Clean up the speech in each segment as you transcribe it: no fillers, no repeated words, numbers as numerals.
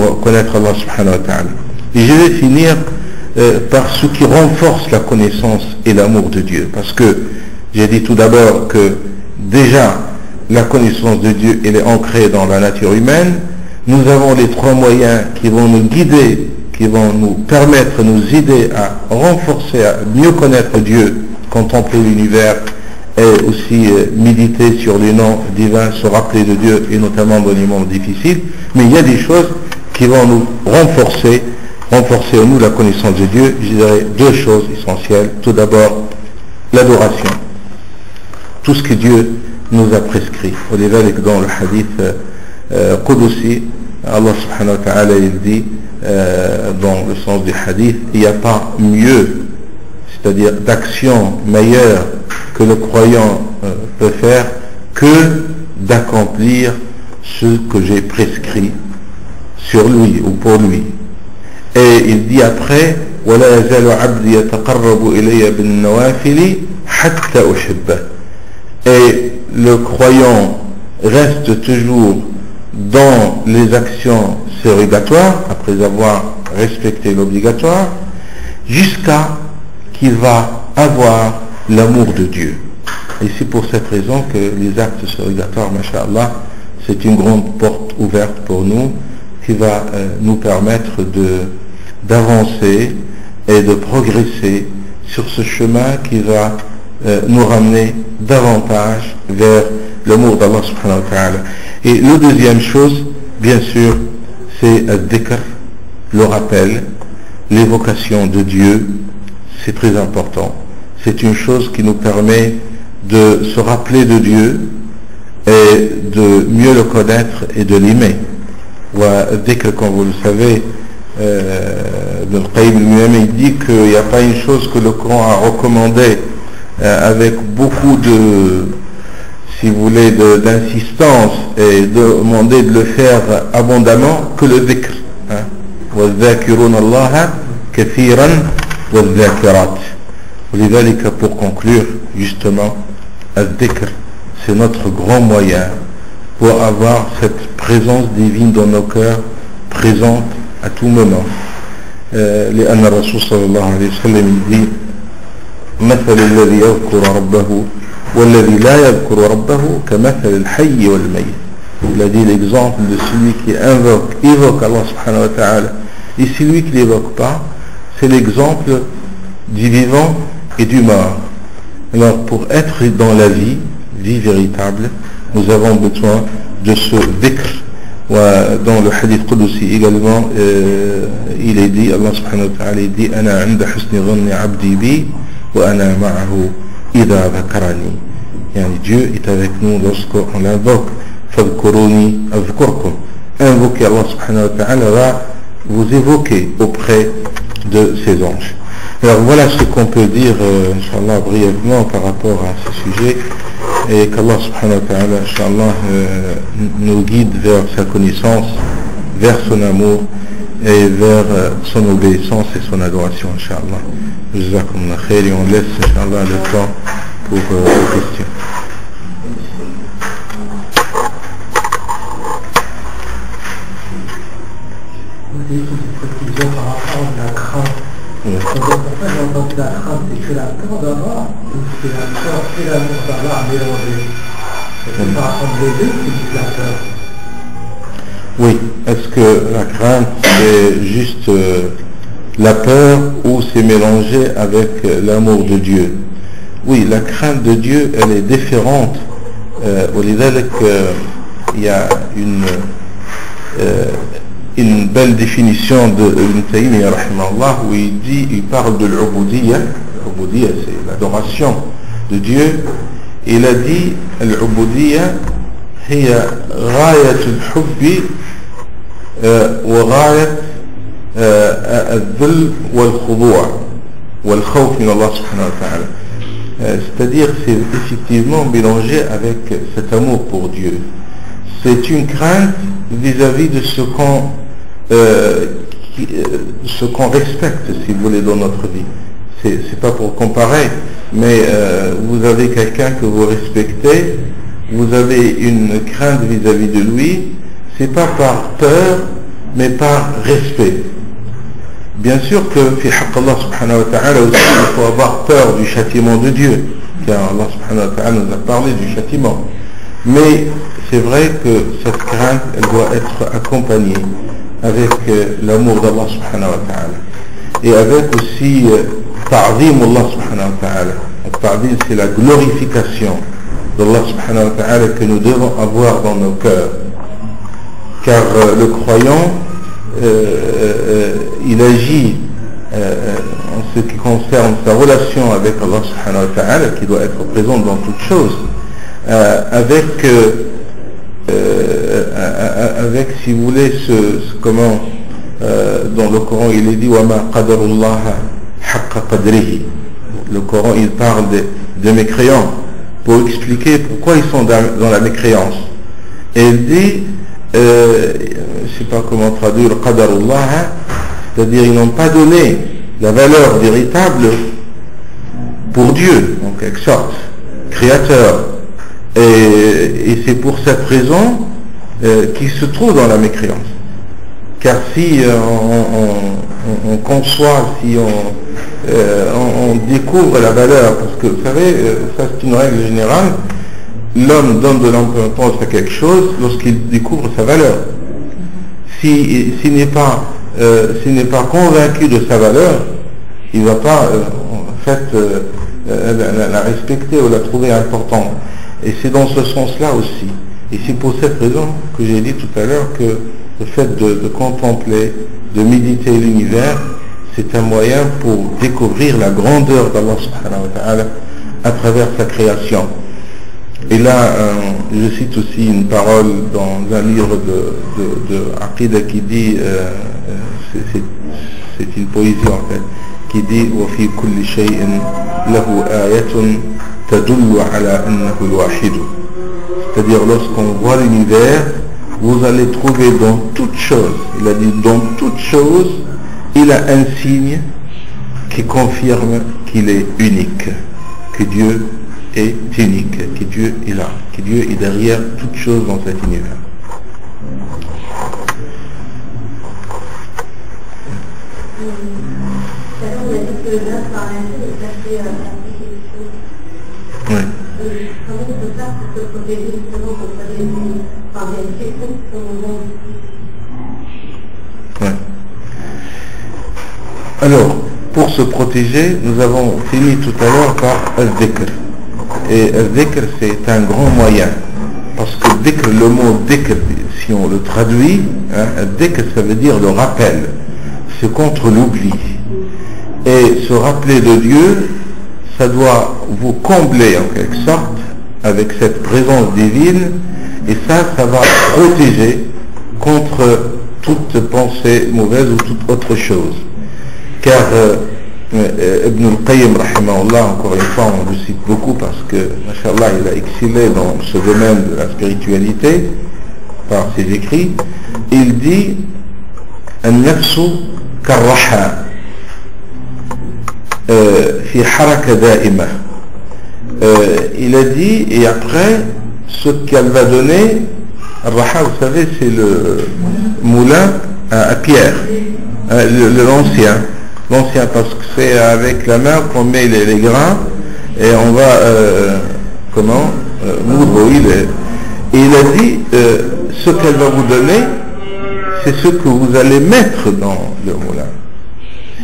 pour connaître Allah subhanahu wa ta'ala. Et je vais finir par ce qui renforce la connaissance et l'amour de Dieu. Parce que j'ai dit tout d'abord que déjà la connaissance de Dieu elle est ancrée dans la nature humaine. Nous avons les trois moyens qui vont nous guider, qui vont nous permettre, nous aider à renforcer, à mieux connaître Dieu, contempler l'univers et aussi méditer sur les noms divins, se rappeler de Dieu et notamment dans les moments difficiles. Mais il y a des choses qui vont nous renforcer en nous la connaissance de Dieu. Je dirais deux choses essentielles. Tout d'abord, l'adoration. Tout ce que Dieu nous a prescrit. ولذلك dans le hadith Qudusi, Allah subhanahu wa ta'ala il dit dans le sens du hadith, il n'y a pas mieux, c'est-à-dire d'action meilleure que le croyant peut faire que d'accomplir ce que j'ai prescrit sur lui ou pour lui. Et il dit après ولا يزال عبدي يتقرب إلي بالنوافل حتى أحبه. Et le croyant reste toujours dans les actions surrogatoires après avoir respecté l'obligatoire jusqu'à qu'il va avoir l'amour de Dieu. Et c'est pour cette raison que les actes surrogatoires, masha'Allah, c'est une grande porte ouverte pour nous qui va nous permettre d'avancer et de progresser sur ce chemin qui va nous ramener davantage vers l'amour d'Allah subhanahu wa ta'ala. Et la deuxième chose, bien sûr, c'est al-dhikr, le rappel, l'évocation de Dieu. C'est très important. C'est une chose qui nous permet de se rappeler de Dieu et de mieux le connaître et de l'aimer. Al-dhikr, comme vous le savez, Ibn al-Qayyim lui-même il dit qu'il n'y a pas une chose que le Coran a recommandé avec beaucoup de, si vous voulez, d'insistance et demander de le faire abondamment que le dhikr. وَالذَّاكِرُونَ اللَّهَ كَثِيرًا وَالذَّاكِرَاتِ. ولذلك, pour conclure, justement, al-dhikr, c'est notre grand moyen pour avoir cette présence divine dans nos cœurs, présente à tout moment. لأن الرسول صلى الله عليه وسلم dit مثل الذي يذكر ربه والذي لا يذكر ربه كمثل الحي والميت. Il a dit l'exemple de celui qui évoque Allah subhanahu wa ta'ala et celui qui ne l'évoque pas, c'est l'exemple du vivant et du mort. Alors pour être dans la vie véritable, nous avons besoin de ce dhikr. Dans le hadith Qudusi également, il est dit, Allah subhanahu wa ta'ala dit أنا عند حسن ظن عبدي بي وأنا معه إذا ذكرني. Yani Dieu est avec nous lorsqu'on l'invoque. فاذكروني أذكركم. Invoquez Allah subhanahu wa ta'ala va vous évoquer auprès de ses anges. Alors voilà ce qu'on peut dire, Inch'Allah, brièvement par rapport à ce sujet. Et qu'Allah subhanahu wa ta'ala, Inch'Allah, nous guide vers sa connaissance, vers son amour et vers son obéissance et son adoration, Inch'Allah. Jazakumullah khair, et on laisse, Inch'Allah, le temps pour les questions. Une précision par rapport à la crainte. Pourquoi j'ai entendu la crainte, c'est que la peur d'Allah, ou c'est la peur et l'amour d'Allah mélangés. C'est par rapport aux deux, c'est la peur. Oui, est-ce que la crainte c'est juste la peur ou c'est mélangé avec l'amour de Dieu? Oui, la crainte de Dieu elle est différente. Il y a une belle définition de Ibn Taymiyyah rahimahullah où il parle de l'ubudiyya. L'ubudiyya c'est l'adoration de Dieu. Il a dit l'ubudiyya هي غاية الحب وغاية الذل والخضوع والخوف من الله سبحانه وتعالى. C'est-à-dire c'est effectivement mélangé avec cet amour pour Dieu. C'est une crainte vis-à-vis de ce qu'on respecte, si vous voulez, dans notre vie. C'est pas pour comparer, mais vous avez quelqu'un que vous respectez, vous avez une crainte vis-à-vis de lui, c'est pas par peur mais par respect. Bien sûr que fi haqq Allah subhanahu wa ta'ala aussi, il faut avoir peur du châtiment de Dieu, car Allah subhanahu wa ta'ala nous a parlé du châtiment. Mais c'est vrai que cette crainte, elle doit être accompagnée avec l'amour d'Allah subhanahu wa ta'ala. Et avec aussi ta'zim Allah subhanahu wa ta'ala. Ta'zim, c'est la glorification d'Allah subhanahu wa ta'ala que nous devons avoir dans nos cœurs. Car le croyant, il agit en ce qui concerne sa relation avec Allah subhanahu wa ta'ala, qui doit être présente dans toutes choses, avec, si vous voulez, comment dans le Coran il est dit وَمَا قَدَرُ اللَّهَ حَقَّ قَدْرِهِ. Le Coran il parle de mécréants pour expliquer pourquoi ils sont dans la mécréance. Et il dit, je ne sais pas comment traduire le qadarullah, c'est-à-dire ils n'ont pas donné la valeur véritable pour Dieu, en quelque sorte, créateur. Et c'est pour cette raison qu'ils se trouvent dans la mécréance. Car si on conçoit, si on découvre la valeur, parce que vous savez, ça c'est une règle générale, l'homme donne de l'importance à quelque chose lorsqu'il découvre sa valeur. S'il n'est pas convaincu de sa valeur, il ne va pas en fait la respecter ou la trouver importante. Et c'est dans ce sens-là aussi. Et c'est pour cette raison que j'ai dit tout à l'heure que le fait de contempler, de méditer l'univers, c'est un moyen pour découvrir la grandeur d'Allah subhanahu wa ta'ala à travers sa création. Et là, je cite aussi une parole dans un livre de Aqida qui dit, c'est une poésie en fait, qui dit وَفِي كُلِّ شَيْءٍ لَهُ آيَةٌ تَدُلُّ عَلَى أَنَّهُ الْوَاحِدُ. C'est-à-dire lorsqu'on voit l'univers, vous allez trouver dans toute chose, il a dit dans toute chose, il a un signe qui confirme qu'il est unique, que Dieu est unique, que Dieu est là, que Dieu est derrière toute chose dans cet univers. Oui. Comment on peut faire pour se protéger justement contre des questions qui sont oui. Alors, pour se protéger, nous avons fini tout à l'heure par al-dhikr. Et al-dhikr, c'est un grand moyen. Parce que dhikr, le mot dhikr, si on le traduit, al-dhikr, ça veut dire le rappel. C'est contre l'oubli. Et se rappeler de Dieu, ça doit vous combler en quelque sorte avec cette présence divine, et ça va protéger contre toute pensée mauvaise ou toute autre chose. Car Ibn al-Qayyim, rahimahullah, encore une fois, on le cite beaucoup parce que, mashallah, il a excellé dans ce domaine de la spiritualité par ses écrits. Il dit An-nafsu karraha fi haraka da'ima. Il a dit, et après, ce qu'elle va donner, Raha, vous savez, c'est le moulin à pierre, l'ancien, parce que c'est avec la main qu'on met les grains et on va, moudre, oui, et il a dit, ce qu'elle va vous donner, c'est ce que vous allez mettre dans le moulin.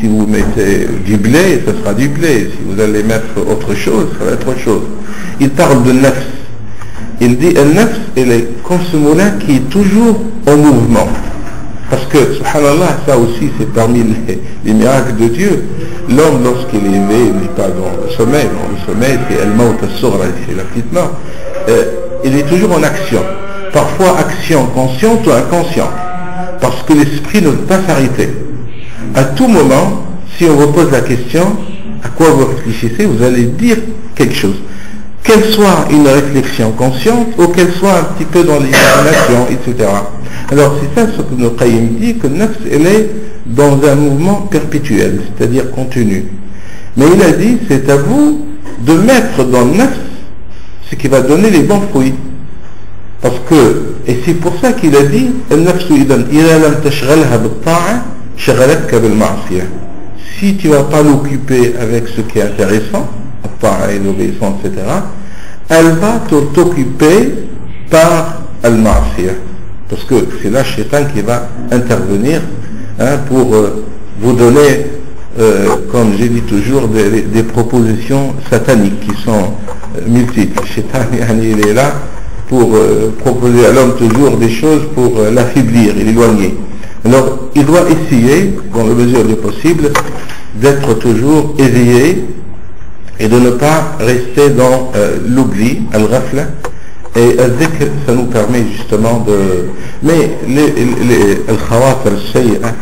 Si vous mettez du blé, ce sera du blé. Si vous allez mettre autre chose, ça va être autre chose. Il parle de nafs. Il dit, le nafs, il est comme ce moulin qui est toujours en mouvement. Parce que, subhanallah, ça aussi, c'est parmi les miracles de Dieu. L'homme, lorsqu'il est élevé, il n'est pas dans le sommeil. Dans le sommeil, c'est al-maut as-sughra, c'est la petite mort. Il est toujours en action. Parfois, action consciente ou inconsciente. Parce que l'esprit ne peut pas s'arrêter. À tout moment, si on vous pose la question, à quoi vous réfléchissez, vous allez dire quelque chose. Qu'elle soit une réflexion consciente ou qu'elle soit un petit peu dans l'imagination, etc. Alors c'est ça ce que Ibn Qayyim dit, que le nafs, elle est dans un mouvement perpétuel, c'est-à-dire continu. Mais il a dit, c'est à vous de mettre dans le nafs ce qui va donner les bons fruits. Parce que, Et c'est pour ça qu'il a dit النفس إذا لم تشغلها بالطاعة شغلتك بالمعصية. Si tu ne vas pas l'occuper avec ce qui est intéressant, la ta'a et l'obéissance, etc., elle va t'occuper par al-ma'asiyah. Parce que c'est là Shaitan qui va intervenir pour vous donner, comme j'ai dit toujours, des propositions sataniques qui sont multiples. Shaitan, il est là pour proposer à l'homme toujours des choses pour l'affaiblir et l'éloigner. Alors, il doit essayer, dans la mesure du possible, d'être toujours éveillé et de ne pas rester dans l'oubli, al-ghafla. Et al-dhikr, ça nous permet justement de... Mais al-khawatir al-sayyi'a,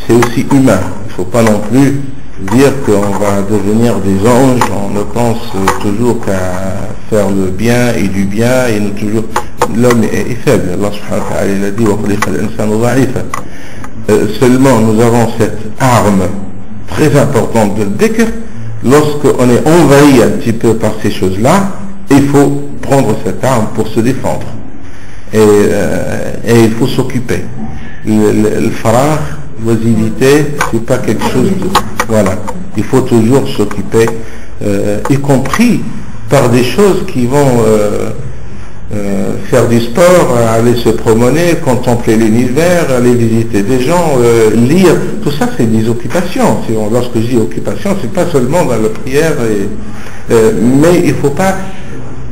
c'est aussi humain. Il ne faut pas non plus dire qu'on va devenir des anges. On ne pense toujours qu'à faire le bien et du bien, et nous toujours... L'homme est faible. Allah subhanahu wa ta'ala, il a dit وَخُلِقَ الْإِنسَانُ ضَعِيفًا. Seulement nous avons cette arme très importante de dhikr. Lorsqu'on est envahi un petit peu par ces choses-là, il faut prendre cette arme pour se défendre. Et il faut s'occuper. Le farah, l'oisiveté, c'est pas quelque chose de... Voilà. Il faut toujours s'occuper, y compris par des choses qui vont faire du sport, aller se promener, contempler l'univers, aller visiter des gens, lire. Tout ça, c'est des occupations. Lorsque je dis occupation, c'est pas seulement dans la prière, mais il ne faut pas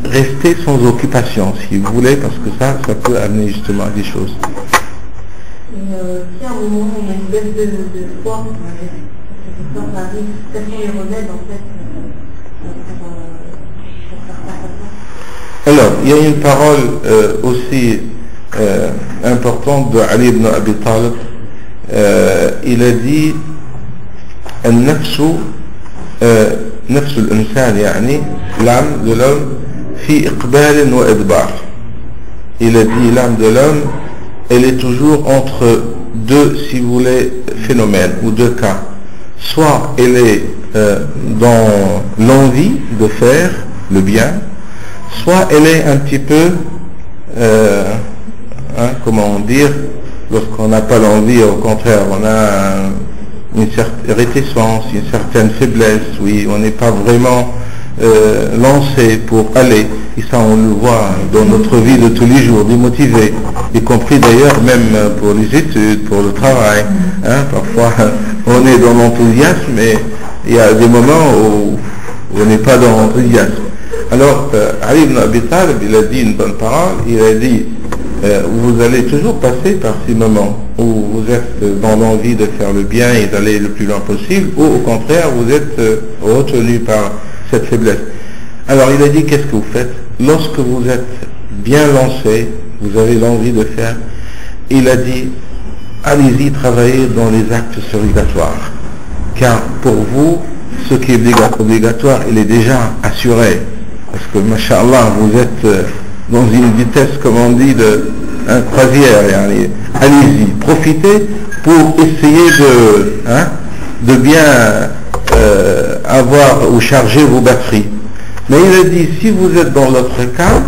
rester sans occupation, si vous voulez, parce que ça peut amener justement à des choses. Et si à un moment on a une baisse de foi, ça arrive, quels sont les remèdes en fait pour faire face à ça? Alors, il y a une parole aussi importante de Ali ibn Abi Talib. Il a dit النفس نفس الإنسان يعني l'âme de l'homme في إقبال وإدبار. Il a dit l'âme de l'homme, elle est toujours entre deux, si vous voulez, phénomènes ou deux cas. Soit elle est dans l'envie de faire le bien, soit elle est un petit peu, comment dire, lorsqu'on n'a pas l'envie, au contraire, on a une certaine réticence, une certaine faiblesse, oui, on n'est pas vraiment lancé pour aller. Et ça, on le voit dans notre vie de tous les jours, démotivé, y compris d'ailleurs même pour les études, pour le travail. Parfois, on est dans l'enthousiasme, mais il y a des moments où on n'est pas dans l'enthousiasme. Alors, Ali ibn Abi Talib, il a dit une bonne parole, il a dit, vous allez toujours passer par ces moments où vous êtes dans l'envie de faire le bien et d'aller le plus loin possible, ou au contraire, vous êtes retenu par cette faiblesse. Alors, il a dit, qu'est-ce que vous faites? Lorsque vous êtes bien lancé, vous avez l'envie de faire, il a dit, allez-y travailler dans les actes obligatoires. Car pour vous, ce qui est obligatoire, il est déjà assuré. Parce que, masha'Allah, vous êtes dans une vitesse, comme on dit, de croisière. Allez-y, profitez pour essayer de bien avoir ou charger vos batteries. Mais il a dit, si vous êtes dans l'autre cas,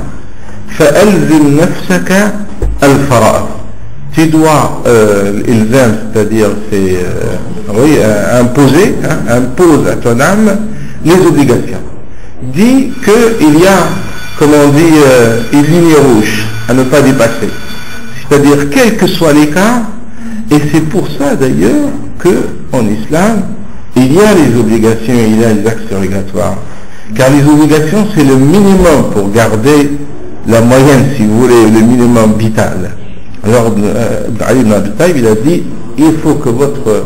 فَأَلْزِمْ نَفْسَكَ الْفَرَائِض. Tu dois, c'est-à-dire, imposer, impose à ton âme les obligations. Dit qu'il y a, comme on dit, une ligne rouge à ne pas dépasser. C'est-à-dire, quels que soient les cas, et c'est pour ça d'ailleurs qu'en islam, il y a les obligations, il y a les actes obligatoires. Car les obligations, c'est le minimum pour garder la moyenne, si vous voulez, le minimum vital. Alors, Ali ibn Abi Talib, il a dit, il faut que votre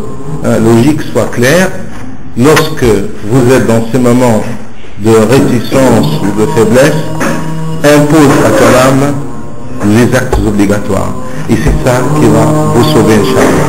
logique soit claire. Lorsque vous êtes dans ces moments de réticence ou de faiblesse, impose à ton âme les actes obligatoires. Et c'est ça qui va vous sauver, Inch'Allah.